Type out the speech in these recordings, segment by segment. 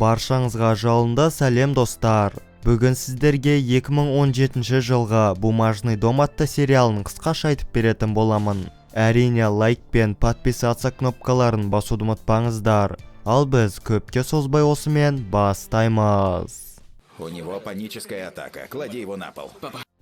баршаңызға жалынды сәлем достар. Бүгін сіздерге 2017 жылғы «Бумажный дом» атты сериалын қысқаша айтып беретін боламын. Әрине лайк пен подписаться кнопкаларын басуды ұмытпаңыздар. Ал біз көпке созбай осымен бастаймыз. У него паническая атака. Клади его на пол.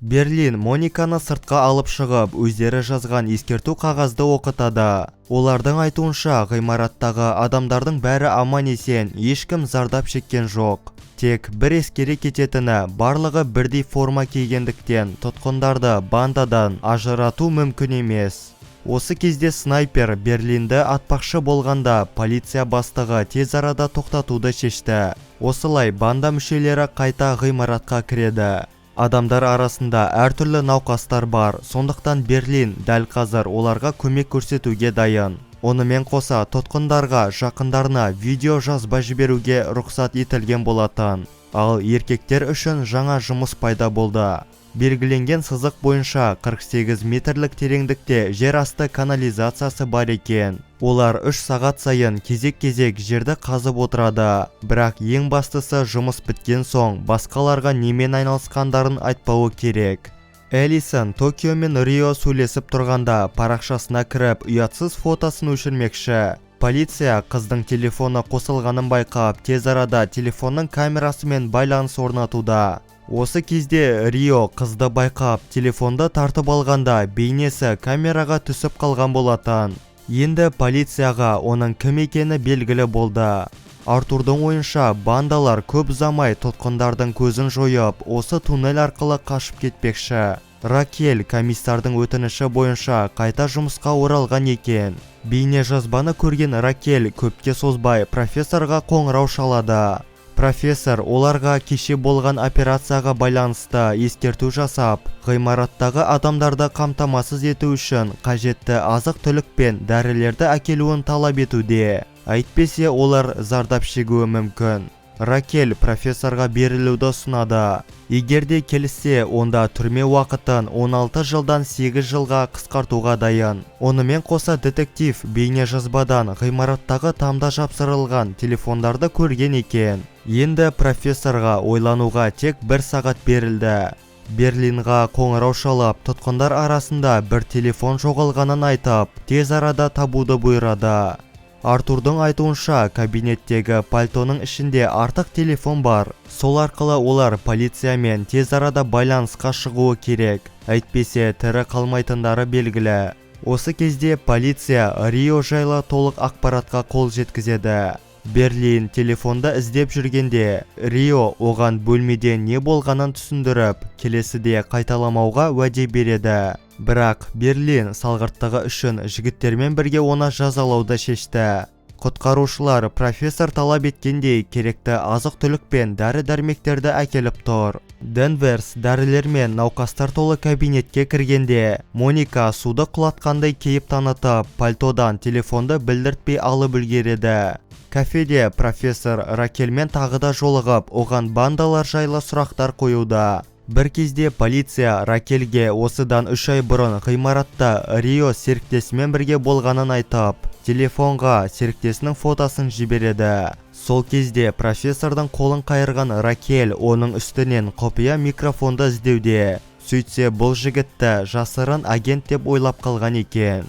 Берлин Мониканы сыртқа алып шығып, өздері жазған ескерту қағазды оқытады. Олардың айтуынша, ғимараттағы адамдардың бәрі аман-есен, ешкім зардап шеккен жоқ. Тек бір ескере кететіні, барлығы бірдей форма кигендіктен тұтқындарды бандадан ажырату мүмкін емес. Осы кезде снайпер Берлинді атпақшы болғанда, полиция бастығы тез арада тоқтатуды шешті. Осылай банда мүшелері қайта ғимаратқа кіреді. Адамдар арасында әртүрлі науқастар бар, сондықтан Берлин дәл қазір оларға көмек көрсетуге дайын. Онымен қоса тұтқындарға жақындарына видео жазба жіберуге рұқсат етілген болатын. Ал еркектер үшін жаңа жұмыс пайда болды. Белгіленген сызық бойынша 48 метрлік тереңдікте жер асты канализациясы бар екен. Олар 3 сағат сайын кезек-кезек жерді қазып отырады. Бірақ ең бастысы жұмыс біткен соң басқаларға немен айналысқандарын айтпауы керек. Элисон Токио мен Рио сөйлесіп тұрғанда парақшасына кіріп ұятсыз фотосын өшірмекші. Полиция қыздың телефоны қосылғанын байқап, тез арада телефонның камерасымен байланыс орнатуда. Осы кезде Рио қызды байқап, телефонды тартып алғанда бейнесі камераға түсіп қалған болатын. Енді полицияға оның кім екені белгілі болды. Артурдың ойынша бандалар көп ұзамай тұтқындардың көзін жойып, осы туннель арқылы қашып кетпекші. Ракель комиссардың өтініші бойынша қайта жұмысқа оралған екен. Бейне жазбаны көрген Ракель көпке созбай профессорға қоңырау шалады. Профессор оларға кеше болған операцияға байланысты ескерту жасап, ғимараттағы адамдарды қамтамасыз ету үшін қажетті азық-түлік пен дәрілерді әкелуін талап етуде. Әйтпесе олар зардап шегуі мүмкін. Ракель профессорға берілуді ұсынады. Егерде келіссе, онда түрме уақытын 16 жылдан 8 жылға қысқартуға дайын. Онымен қоса детектив бейне жазбадан ғимараттағы тамда жапсырылған телефондарды көрген екен. Енді профессорға ойлануға тек 1 сағат берілді. Берлинға қоңырау шалып, тұтқындар арасында бір телефон жоғалғанын айтып, тез арада табуды бұйырады. Артурдың айтуынша, кабинеттегі пальтоның ішінде артық телефон бар. Сол арқылы олар полициямен тез арада байланысқа шығуы керек. Әйтпесе тірі қалмайтындары белгілі. Осы кезде полиция Рио жайлы толық ақпаратқа қол жеткізеді. Берлин телефонда іздеп жүргенде, Рио оған бөлмеде не болғанын түсіндіріп, келесіде қайталамауға уәде береді. Бірақ Берлин салғырттығы үшін жігіттермен бірге оны жазалауды шешті. Құтқарушылар профессор талап еткендей керекті азық-түлік пен дәрі-дәрмектерді әкеліп тұр. Денверс дәрілер мен науқастар толы кабинетке кіргенде, Моника суды құлатқандай кейіп танытып, пальтодан телефонды білдіртпей алып үлгереді. Кафеде профессор Ракельмен тағы да жолығып, оған бандалар жайлы сұрақтар қоюда. Бір кезде полиция Ракельге осыдан 3 ай бұрын ғимаратта Рио серіктесімен бірге болғанын айтып, телефонға серіктесінің фотосын жібереді. Сол кезде профессордың қолын қайырған Ракель оның үстінен құпия микрофонды іздеуде. Сөйтсе бұл жігітті жасырын агент деп ойлап қалған екен.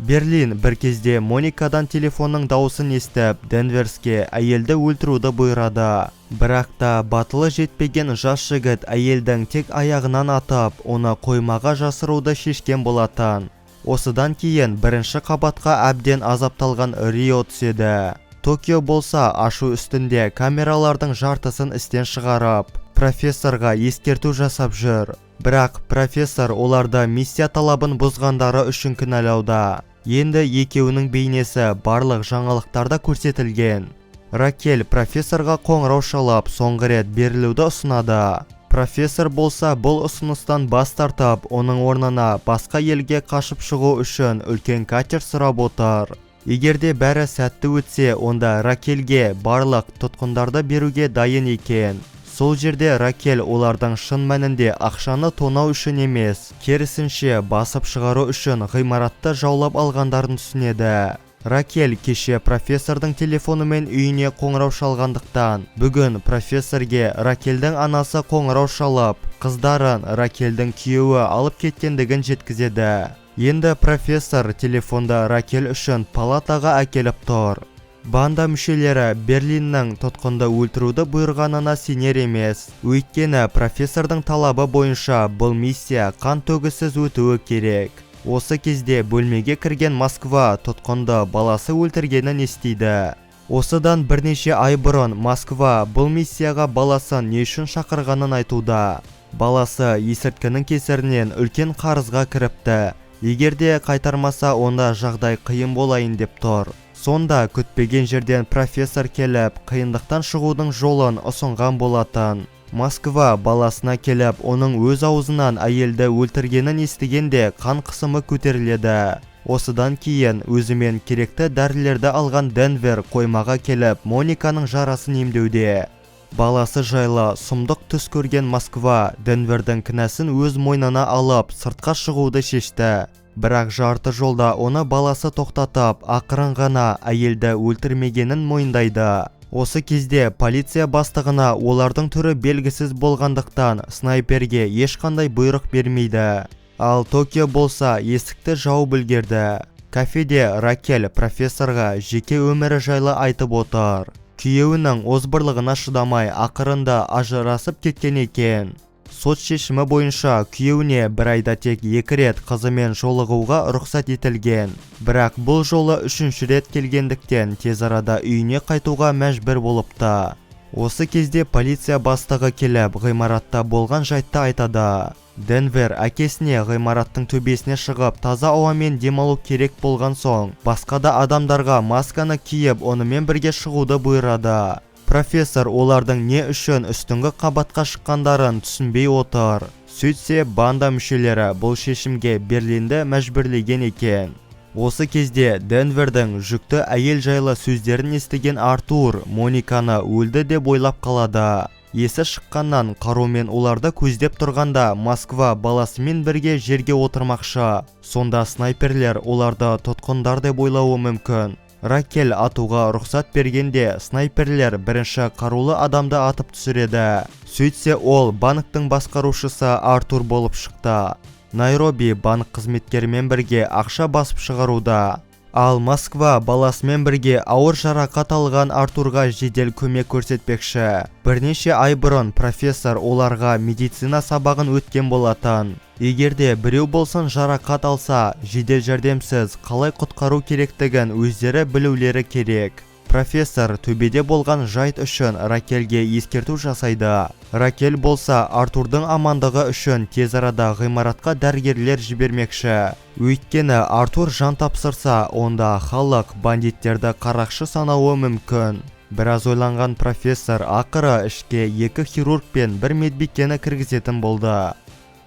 Берлин бір кезде Моникадан телефонның дауысын естіп, Денверске әйелді өлтіруді бұйырады. Бірақ та батылы жетпеген жас жігіт әйелдің тек аяғынан атып, оны қоймаға жасыруды шешкен болатын. Осыдан кейін бірінші қабатқа әбден азапталған Рио түседі. Токио болса ашу үстінде камералардың жартысын істен шығарып, профессорға ескерту жасап жүр. Бірақ профессор оларды миссия талабын бұзғандары үшін кінәлауда. Енді екеуінің бейнесі барлық жаңалықтарда көрсетілген. Ракель профессорға қоңырау шалып, соңғы рет берілуді ұсынады. Профессор болса бұл ұсыныстан бас тартып, оның орнына басқа елге қашып шығу үшін үлкен катер сұрап отыр. Егерде бәрі сәтті өтсе, онда Ракельге барлық тұтқындарды беруге дайын екен. Сол жерде Ракель олардың шын мәнінде ақшаны тонау үшін емес, керісінше басып шығару үшін ғимаратты жаулап алғандарын түсінеді. Ракель кеше профессордың телефонымен үйіне қоңырау шалғандықтан, бүгін профессорге Ракельдің анасы қоңырау шалып, қыздарын Ракельдің күйеуі алып кеткендігін жеткізеді. Енді профессор телефонда Ракель үшін палатаға әкеліп тұр. Банда мүшелері Берлиннің тұтқынды өлтіруді бұйырғанына сенер емес. Өйткені профессордың талабы бойынша бұл миссия қан төгісіз өтуі керек. Осы кезде бөлмеге кірген Москва тұтқынды баласы өлтіргенін естиді. Осыдан бірнеше ай бұрын Москва бұл миссияға баласын не үшін шақырғанын айтуда. Баласы есірткінің кесірінен үлкен қарызға кіріпті. Егерде қайтармаса, онда жағдай қиын болайын деп тұр. Сонда күтпеген жерден профессор келіп, қиындықтан шығудың жолын ұсынған болатын. Москва баласына келіп, оның өз аузынан әйелді өлтіргенін естігенде қан қысымы көтеріледі. Осыдан кейін өзімен керекті дәрілерді алған Денвер қоймаға келіп, Мониканың жарасын емдеуде. Баласы жайлы сұмдық түс көрген Москва Денвердің кінәсін өз мойнына алып, сыртқа шығуды шешті. Бірақ жарты жолда оны баласы тоқтатып, ақырын ғана әйелді өлтірмегенін мойындайды. Осы кезде полиция бастығына олардың түрі белгісіз болғандықтан снайперге ешқандай бұйрық бермейді. Ал Токио болса есікті жауып үлгерді. Кафеде Ракель профессорға жеке өмірі жайлы айтып отыр. Күйеуінің озбырлығына шыдамай ақырында ажырасып кеткен екен. Сот шешімі бойынша күйеуіне бір айда тек 2 рет қызымен жолығуға рұқсат етілген. Бірақ бұл жолы 3-ші рет келгендіктен тез арада үйіне қайтуға мәжбүр болыпты. Осы кезде полиция бастығы келіп, ғимаратта болған жайтты айтады. Денвер әкесіне ғимараттың төбесіне шығып, таза ауамен демалу керек болған соң, басқа да адамдарға масканы киіп, онымен бірге шығуды бұйырады. Профессор олардың не үшін үстіңгі қабатқа шыққандарын түсінбей отыр. Сөйтсе, банда мүшелері бұл шешімге Берлинді мәжбүрлеген екен. Осы кезде Денвердің жүкті әйел жайлы сөздерін естіген Артур Мониканы өлді деп ойлап қалады. Есі шыққаннан қарумен оларды көздеп тұрғанда Москва баласымен бірге жерге отырмақшы. Сонда снайперлер оларды тұтқындар деп ойлауы мүмкін. Ракель атуға рұқсат бергенде снайперлер бірінші қарулы адамды атып түсіреді. Сөйтсе ол банктың басқарушысы Артур болып шықты. Найроби банк қызметкерімен бірге ақша басып шығаруда. Ал Москва баласымен бірге ауыр жарақат алған Артурға жедел көмек көрсетпекші. Бірнеше ай бұрын профессор оларға медицина сабағын өткен болатын. Егерде біреу болсын жарақат алса, жедел жәрдемсіз қалай құтқару керектігін өздері білулері керек. Профессор төбеде болған жайт үшін Ракельге ескерту жасайды. Ракель болса Артурдың амандығы үшін тез арада ғимаратқа дәрігерлер жібермекші. Өйткені Артур жан тапсырса, онда халық бандиттерді қарақшы санауы мүмкін. Біраз ойланған профессор ақыры ішке 2 хирург пен 1 медбикені кіргізетін болды.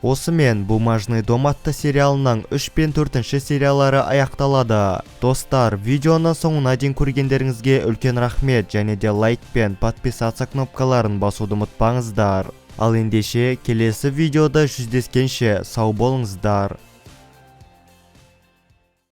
Осымен «Бумажный дом» атты сериалының 3 пен 4-ші сериялары аяқталады. Достар, видеоны соңына дейін көргендеріңізге үлкен рахмет, және де лайк пен подписаться кнопкаларын басуды ұмытпаңыздар. Ал ендеше келесі видеода жүздескенше сау болыңыздар.